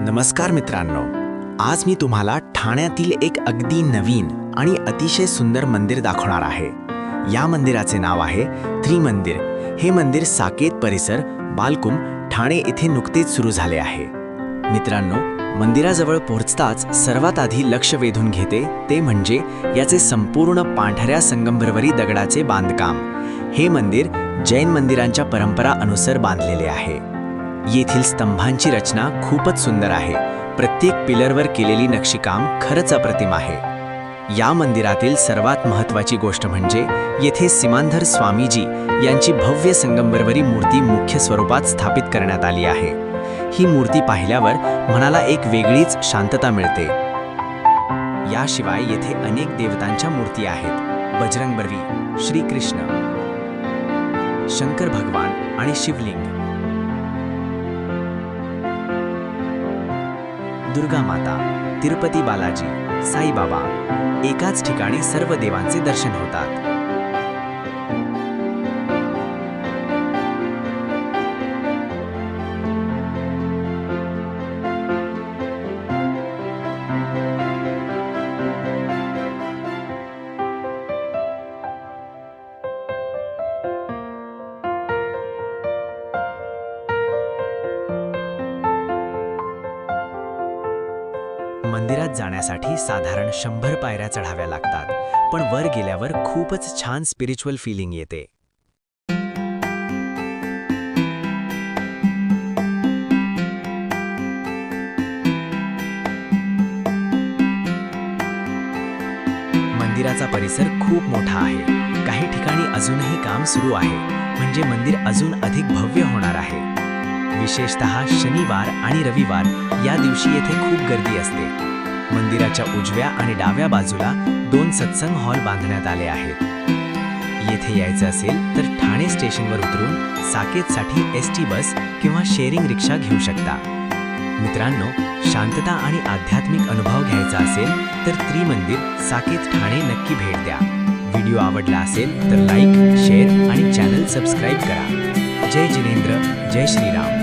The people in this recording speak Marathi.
नमस्कार मित्रांनो, आज मी तुम्हाला ठाण्यातील एक अगदी नवीन आणि अतिशय सुंदर मंदिर दाखवणार आहे। या मंदिराचे नाव आहे त्रिमंदिर। हे मंदिर साकेत परिसर बालकुम ठाणे येथे नुकतेच सुरू झाले आहे। मित्रांनो, मंदिराजवळ पोहोचताच सर्वात आधी लक्ष वेधून घेते ते म्हणजे याचे संपूर्ण पांढऱ्या संगमरवरी दगडाचे बांधकाम। हे मंदिर जैन मंदिरांच्या परंपरा अनुसार बांधलेले आहे। येथील स्तंभांची रचना खूपच सुंदर आहे। प्रत्येक पिलरवर केलेली नक्षीकाम खरंच अप्रतिम आहे। या मंदिरातील सर्वात महत्त्वाची गोष्ट म्हणजे येथे सीमांधर स्वामीजी यांची भव्य संगमरवरी मूर्ती मुख्य स्वरूपात स्थापित करण्यात आली आहे। ही मूर्ती पाहिल्यावर मनाला एक वेगळीच शांतता मिळते। याशिवाय येथे अनेक देवतांच्या मूर्ती आहेत। बजरंगबली, श्रीकृष्ण, शंकर भगवान आणि शिवलिंग, दुर्गा माता, तिरुपती बालाजी, साईबाबा, एकाच ठिकाणी सर्व देवांचे दर्शन होतात। मंदिरात जाण्यासाठी साधारण 100 पायऱ्या चढाव्या लागतात, पण वर गेल्यावर खूपच छान स्पिरिच्युअल फीलिंग येते। मंदिराचा परिसर खूप मोठा आहे। काही ठिकाणी अजूनही काम सुरू आहे, म्हणजे मंदिर अजून अधिक भव्य होणार आहे। विशेषतः शनिवार आणि रविवार या दिवशी येथे खूप गर्दी असते। मंदिराच्या उजव्या आणि डाव्या बाजूला 2 सत्संग हॉल बांधण्यात आले आहेत। येथे यायचं असेल तर ठाणे स्टेशनवर उतरून साकेतसाठी एसटी बस किंवा शेअरिंग रिक्षा घेऊ शकता। मित्रांनो, शांतता आणि आध्यात्मिक अनुभव घ्यायचा असेल तर त्रिमंदिर साकेत ठाणे नक्की भेट द्या। व्हिडिओ आवडला असेल तर लाईक, शेअर आणि चॅनल सबस्क्राईब करा। जय जिनेंद्र, जय श्रीराम।